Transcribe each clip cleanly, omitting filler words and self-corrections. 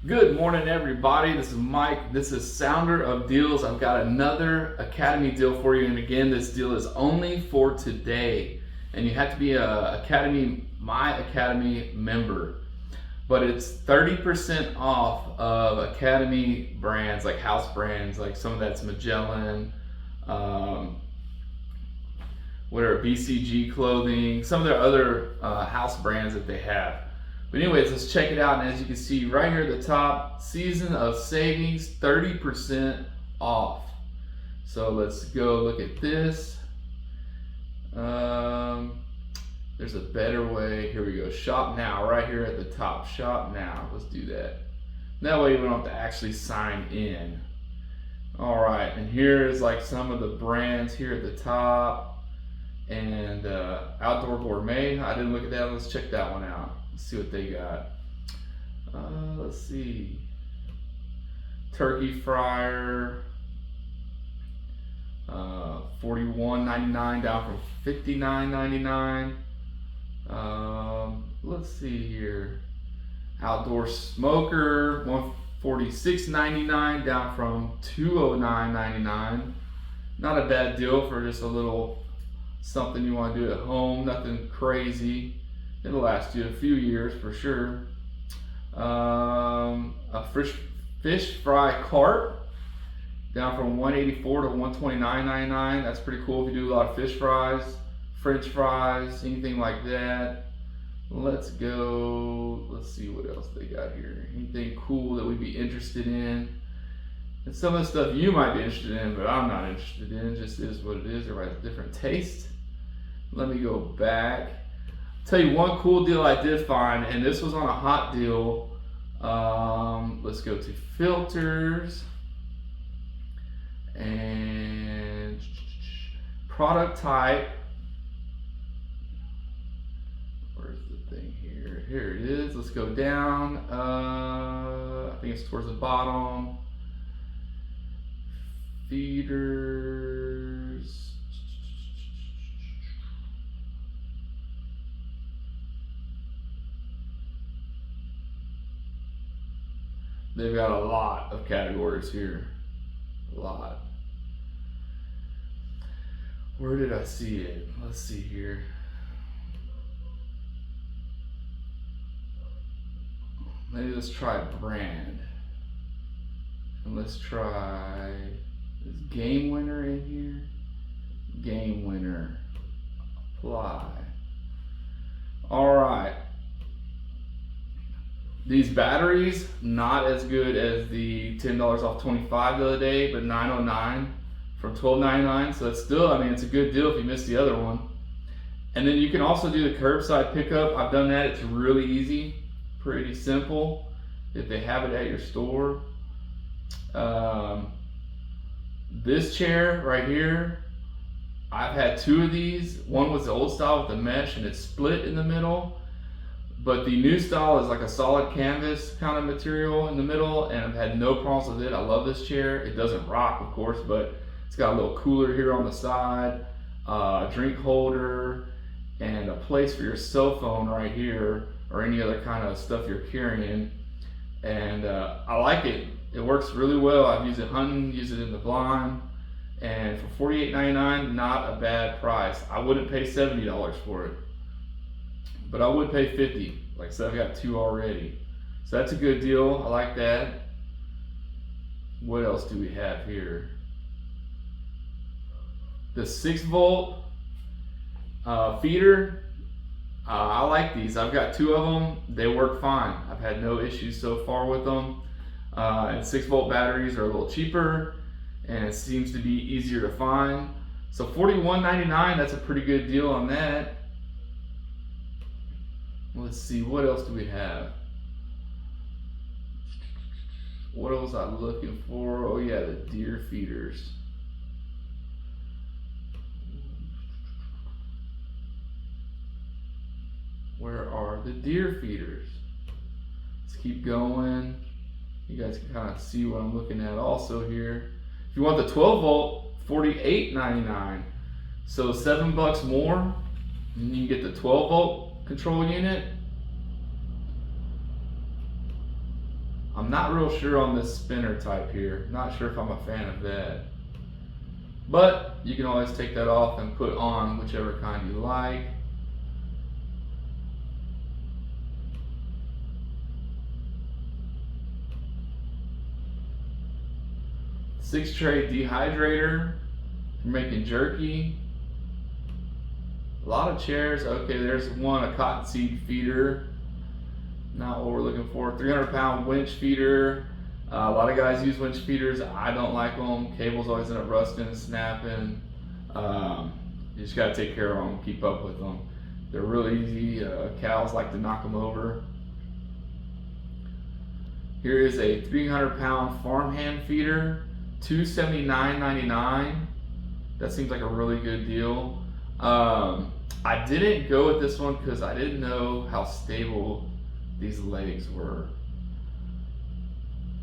Good morning, everybody. This is Mike. This is Sounder of Deals. I've got another Academy deal for you. And again, this deal is only for today. And you have to be a Academy, My Academy member. But it's 30% off of Academy brands, like house brands, like some of that's Magellan, whatever, BCG clothing, some of their other house brands that they have. But anyways, let's check it out. And as you can see right here at the top, season of savings, 30% off. So let's go look at this. There's a better way. Here we go. Shop now, right here at the top. Shop now. Let's do that. That way we don't have to actually sign in. All right, and here's like some of the brands here at the top. And Outdoor Gourmet. I didn't look at that. Let's check that one out. Let's see what they got. Let's see. Turkey fryer, $41.99 down from $59.99. Let's see here. Outdoor smoker, $146.99 down from $209.99. Not a bad deal for just a little something you want to do at home. Nothing crazy. It'll last you a few years for sure. A fish fry cart down from $184 to $129.99. That's pretty cool if you do a lot of fish fries, French fries, anything like that. Let's go. Let's see what else they got here. Anything cool that we'd be interested in. And some of the stuff you might be interested in, but I'm not interested in. It just is what it is. Everybody has a different taste. Let me go back. Tell you one cool deal I did find, and this was on a hot deal. Let's go to filters and product type. Where's the thing here? Here it is. Let's go down. I think it's towards the bottom. Feeders. They've got a lot of categories here. A lot. Where did I see it? Let's see here. Maybe let's try brand. And let's try, is Game Winner in here? Game Winner. Apply. All right. These batteries, not as good as the $10 off 25 the other day, but $9.09 from $12.99. So that's still, I mean, it's a good deal if you missed the other one. And then you can also do the curbside pickup. I've done that. It's really easy, pretty simple if they have it at your store. This chair right here, I've had two of these. One was the old style with the mesh and it's split in the middle. But the new style is like a solid canvas kind of material in the middle, and I've had no problems with it. I love this chair. It doesn't rock, of course, but it's got a little cooler here on the side, a drink holder, and a place for your cell phone right here, or any other kind of stuff you're carrying. And I like it. It works really well. I've used it hunting, used it in the blind, and for $48.99, not a bad price. I wouldn't pay $70 for it. But I would pay $50. Like I said, I've got two already. So that's a good deal. I like that. What else do we have here? The 6-volt feeder. I like these. I've got two of them. They work fine. I've had no issues so far with them. And 6-volt batteries are a little cheaper, and it seems to be easier to find. So $41.99, that's a pretty good deal on that. Let's see, what else do we have? What else was I looking for? Oh yeah, the deer feeders. Where are the deer feeders? Let's keep going. You guys can kind of see what I'm looking at also here. If you want the 12-volt, $48.99. So $7 more, and you can get the 12-volt control unit. I'm not real sure on this spinner type here. Not sure if I'm a fan of that. But you can always take that off and put on whichever kind you like. Six tray dehydrator. You're making jerky. A lot of chairs. Okay, there's one, a cottonseed feeder. Not what we're looking for. 300-pound winch feeder. A lot of guys use winch feeders. I don't like them. Cables always end up rusting and snapping. You just gotta take care of them, keep up with them. They're real easy. Cows like to knock them over. Here is a 300-pound farmhand feeder, $279.99. That seems like a really good deal. I didn't go with this one because I didn't know how stable these legs were.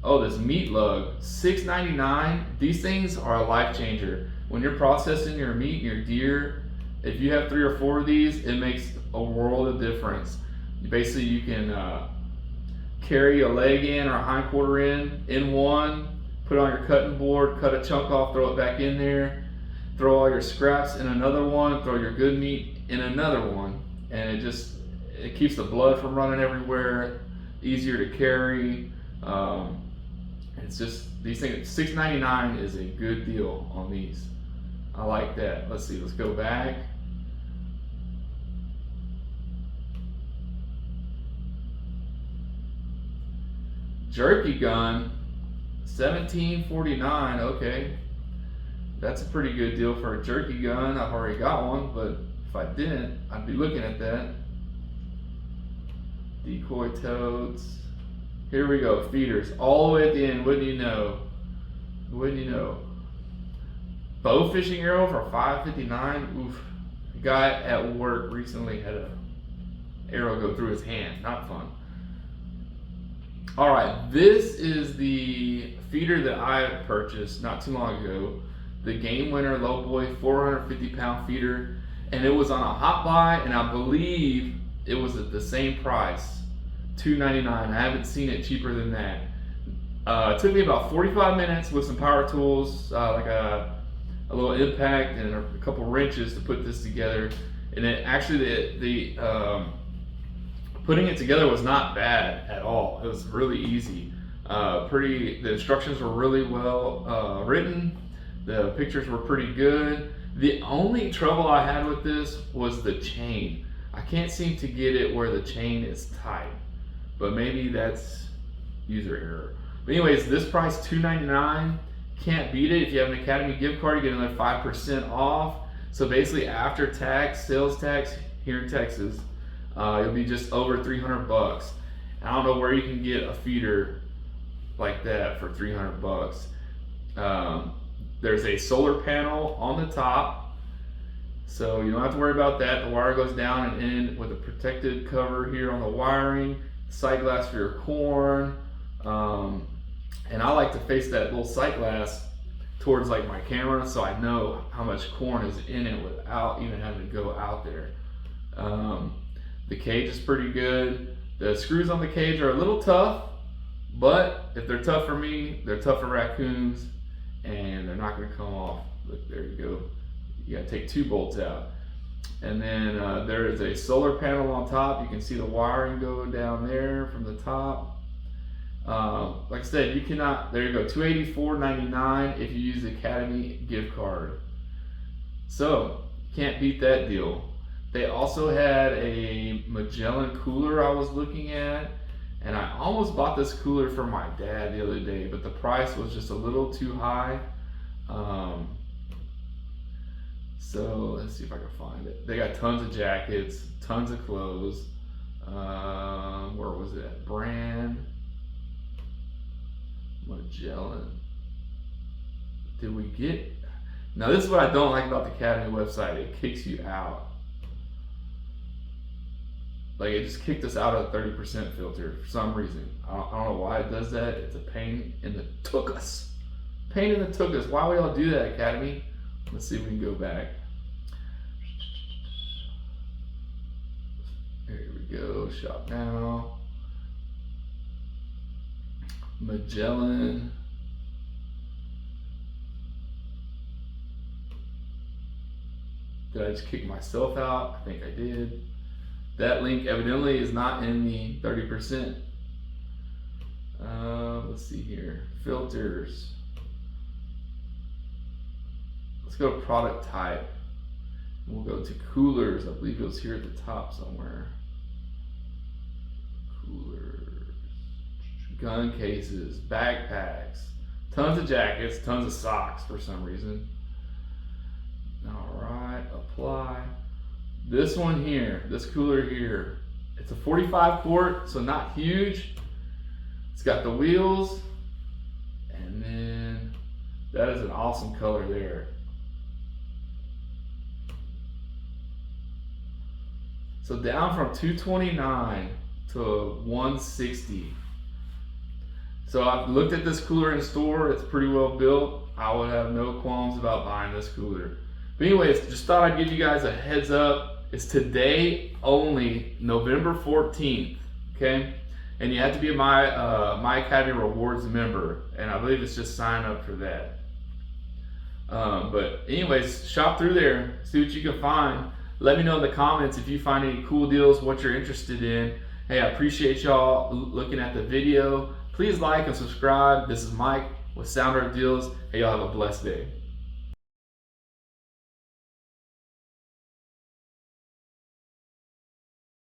Oh, this meat lug, $6.99. These things are a life changer. When you're processing your meat, your deer, if you have 3 or 4 of these, it makes a world of difference. Basically, you can carry a leg in or a hind quarter in one, put it on your cutting board, cut a chunk off, throw it back in there, throw all your scraps in another one, throw your good meat in another one, and it keeps the blood from running everywhere, easier to carry. It's just, these things, $6.99 is a good deal on these. I like that. Let's see, let's go back. Jerky gun, $17.49. Okay, that's a pretty good deal for a jerky gun. I've already got one, but if I didn't, I'd be looking at that. Decoy totes. Here we go, feeders all the way at the end. Wouldn't you know? Wouldn't you know? Bow fishing arrow for $5.59. Oof. A guy at work recently had an arrow go through his hand. Not fun. All right, this is the feeder that I purchased not too long ago. The Game Winner Low Boy 450-pound feeder, and it was on a hot buy, and I believe it was at the same price. $2.99. I haven't seen it cheaper than that. It took me about 45 minutes with some power tools, like a little impact and a couple wrenches to put this together. And it actually, the putting it together was not bad at all. It was really easy. The instructions were really well written. The pictures were pretty good. The only trouble I had with this was the chain. I can't seem to get it where the chain is tight. But maybe that's user error. But anyways, this price, $2.99, can't beat it. If you have an Academy gift card, you get another 5% off. So basically, after tax, sales tax here in Texas, it'll be just over 300 bucks. I don't know where you can get a feeder like that for 300 bucks. There's a solar panel on the top, so you don't have to worry about that. The wire goes down and in with a protected cover here on the wiring. Sight glass for your corn, and I like to face that little sight glass towards like my camera, so I know how much corn is in it without even having to go out there. The cage is pretty good. The screws on the cage are a little tough, but if they're tough for me, they're tough for raccoons, and they're not going to come off. Look, there you go. You got to take 2 bolts out. And then there is a solar panel on top. You can see the wiring go down there from the top. Like I said, you cannot, there you go, $284.99 if you use the Academy gift card. So, can't beat that deal. They also had a Magellan cooler I was looking at, and I almost bought this cooler for my dad the other day, but the price was just a little too high. So let's see if I can find it. They got tons of jackets, tons of clothes. Where was it? Brand Magellan. Did we get? Now this is what I don't like about the Academy website. It kicks you out. Like it just kicked us out of the 30% filter for some reason. I don't know why it does that. It's a pain in the tuchus. Pain in the tuchus. Why would y'all do that, Academy? Let's see if we can go back. There we go. Shop now. Magellan. Did I just kick myself out? I think I did. That link evidently is not in the 30%. Let's see here. Filters. Let's go to product type. We'll go to coolers. I believe it was here at the top somewhere. Coolers. Gun cases. Backpacks. Tons of jackets. Tons of socks for some reason. Alright, apply. This one here, this cooler here, it's a 45 quart, so not huge. It's got the wheels, and then that is an awesome color there. So down from 229 to 160. So I've looked at this cooler in store, it's pretty well built. I would have no qualms about buying this cooler. But anyways, just thought I'd give you guys a heads up. It's today only, November 14th, okay? And you have to be a My Academy Rewards member, and I believe it's just sign up for that. But anyways, shop through there, see what you can find. Let me know in the comments if you find any cool deals, what you're interested in. Hey, I appreciate y'all looking at the video. Please like and subscribe. This is Mike with Sound Art Deals. Hey, y'all have a blessed day.